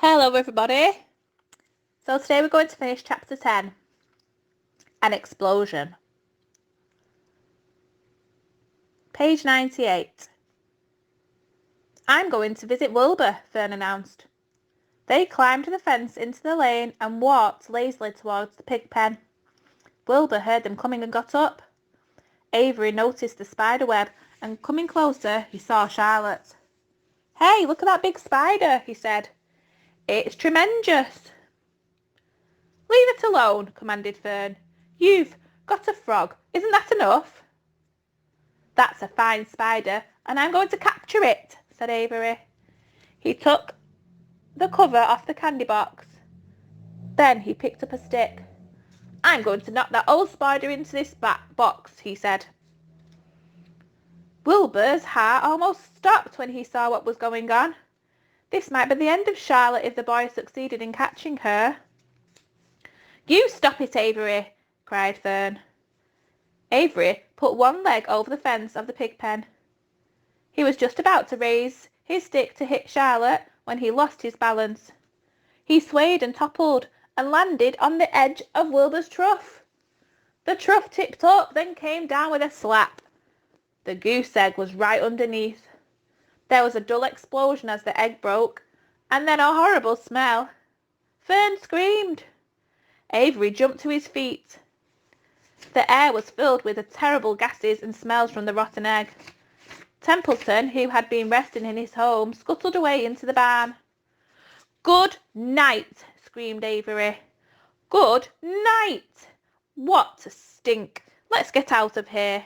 Hello everybody. So today we're going to finish chapter 10, An Explosion. Page 98. I'm going to visit Wilbur, Fern announced. They climbed the fence into the lane and walked lazily towards the pig pen. Wilbur heard them coming and got up. Avery noticed the spider web and coming closer he saw Charlotte. Hey, look at that big spider, he said. It's tremendous. Leave it alone, commanded Fern. You've got a frog. Isn't that enough? That's a fine spider, and I'm going to capture it, said Avery. He took the cover off the candy box. Then he picked up a stick. I'm going to knock that old spider into this box, he said. Wilbur's heart almost stopped when he saw what was going on. This might be the end of Charlotte if the boy succeeded in catching her. You stop it, Avery, cried Fern. Avery put one leg over the fence of the pig pen. He was just about to raise his stick to hit Charlotte when he lost his balance. He swayed and toppled and landed on the edge of Wilbur's trough. The trough tipped up, then came down with a slap. The goose egg was right underneath. There was a dull explosion as the egg broke, and then a horrible smell. Fern screamed. Avery jumped to his feet. The air was filled with the terrible gases and smells from the rotten egg. Templeton, who had been resting in his home, scuttled away into the barn. Good night, screamed Avery. Good night! What a stink! Let's get out of here.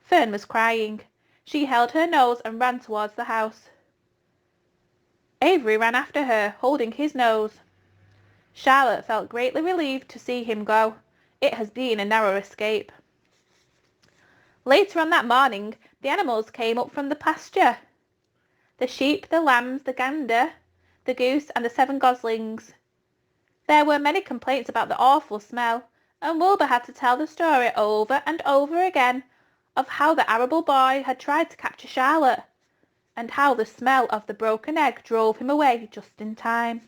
Fern was crying. She held her nose and ran towards the house. Avery ran after her, holding his nose. Charlotte felt greatly relieved to see him go. It has been a narrow escape. Later on that morning, the animals came up from the pasture. The sheep, the lambs, the gander, the goose, and the 7 goslings. There were many complaints about the awful smell, and Wilbur had to tell the story over and over again of how the arable boy had tried to capture Charlotte, and how the smell of the broken egg drove him away just in time.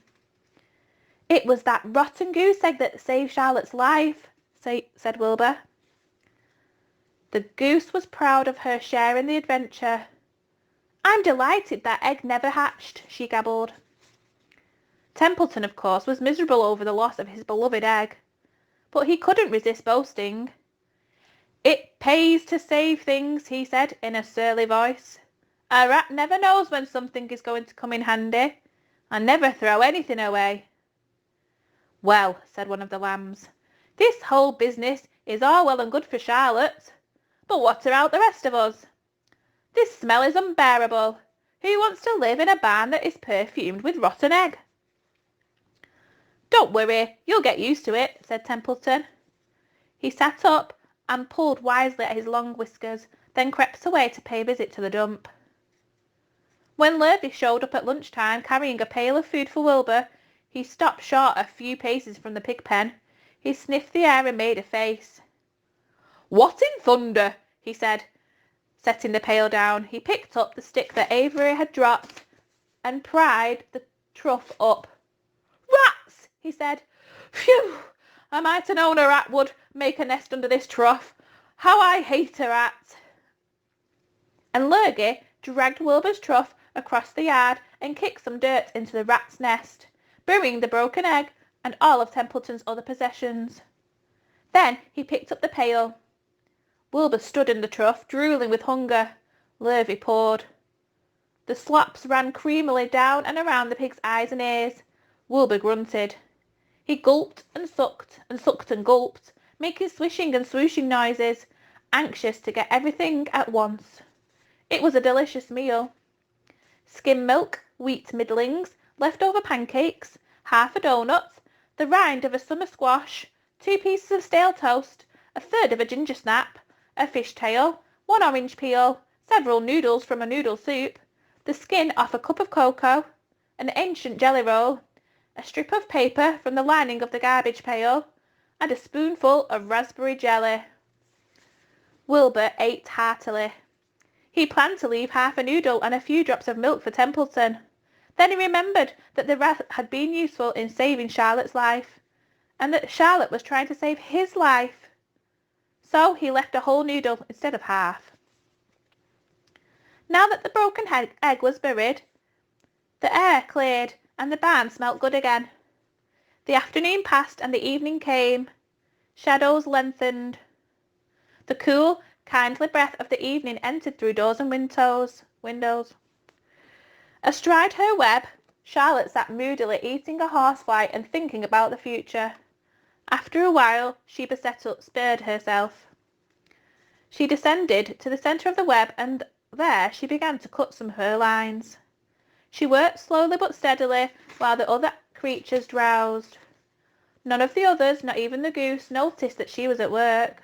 It was that rotten goose egg that saved Charlotte's life, said Wilbur. The goose was proud of her share in the adventure. I'm delighted that egg never hatched, she gabbled. Templeton, of course, was miserable over the loss of his beloved egg, but he couldn't resist boasting. It pays to save things, he said in a surly voice. A rat never knows when something is going to come in handy. I never throw anything away. Well, said one of the lambs, this whole business is all well and good for Charlotte, but what about the rest of us? This smell is unbearable. Who wants to live in a barn that is perfumed with rotten egg? Don't worry, you'll get used to it, said Templeton. He sat up and pulled wisely at his long whiskers, then crept away to pay a visit to the dump. When Lurvy showed up at lunchtime carrying a pail of food for Wilbur, he stopped short a few paces from the pig pen. He sniffed the air and made a face. What in thunder? He said, setting the pail down. He picked up the stick that Avery had dropped and pried the trough up. Rats, he said. Phew, I might have known a rat would make a nest under this trough. How I hate a rat. And Lurgy dragged Wilbur's trough across the yard and kicked some dirt into the rat's nest, burying the broken egg and all of Templeton's other possessions. Then he picked up the pail. Wilbur stood in the trough, drooling with hunger. Lurvy poured. The slops ran creamily down and around the pig's eyes and ears. Wilbur grunted. He gulped and sucked and gulped, making swishing and swooshing noises, anxious to get everything at once. It was a delicious meal. Skim milk, wheat middlings, leftover pancakes, half a doughnut, the rind of a summer squash, 2 pieces of stale toast, a third of a ginger snap, a fish tail, 1 orange peel, several noodles from a noodle soup, the skin off a cup of cocoa, an ancient jelly roll, a strip of paper from the lining of the garbage pail, and a spoonful of raspberry jelly. Wilbur ate heartily. He planned to leave half a noodle and a few drops of milk for Templeton. Then he remembered that the rat had been useful in saving Charlotte's life, and that Charlotte was trying to save his life. So he left a whole noodle instead of half. Now that the broken egg was buried, the air cleared and the barn smelt good again. The afternoon passed and the evening came. Shadows lengthened. The cool, kindly breath of the evening entered through doors and windows. Astride her web, Charlotte sat moodily eating a horsefly and thinking about the future. After a while, Sheba spurred herself. She descended to the centre of the web, and there she began to cut some of her lines. She worked slowly but steadily while the other creatures drowsed. None of the others, not even the goose, noticed that she was at work.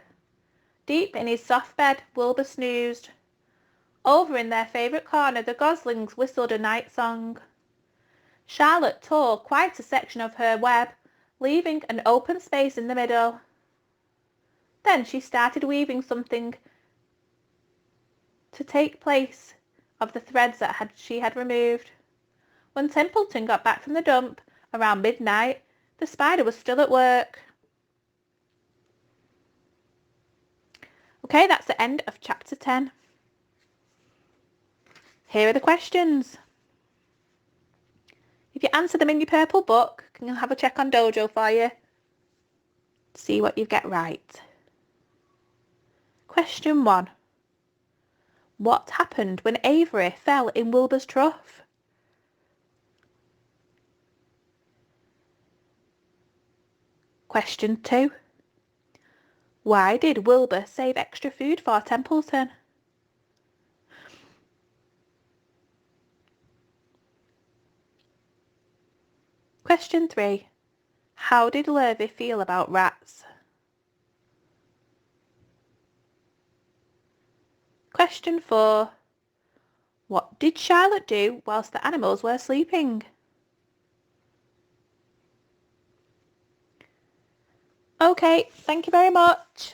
Deep in his soft bed, Wilbur snoozed. Over in their favourite corner, the goslings whistled a night song. Charlotte tore quite a section of her web, leaving an open space in the middle. Then she started weaving something to take place of the threads that she had removed. When Templeton got back from the dump around midnight, the spider was still at work. Okay, that's the end of chapter 10. Here are the questions. If you answer them in your purple book, can you have a check on Dojo for you? See what you get right. Question 1. What happened when Avery fell in Wilbur's trough? Question 2. Why did Wilbur save extra food for Templeton? Question 3. How did Lurvy feel about rats? Question 4. What did Charlotte do whilst the animals were sleeping? Okay, thank you very much.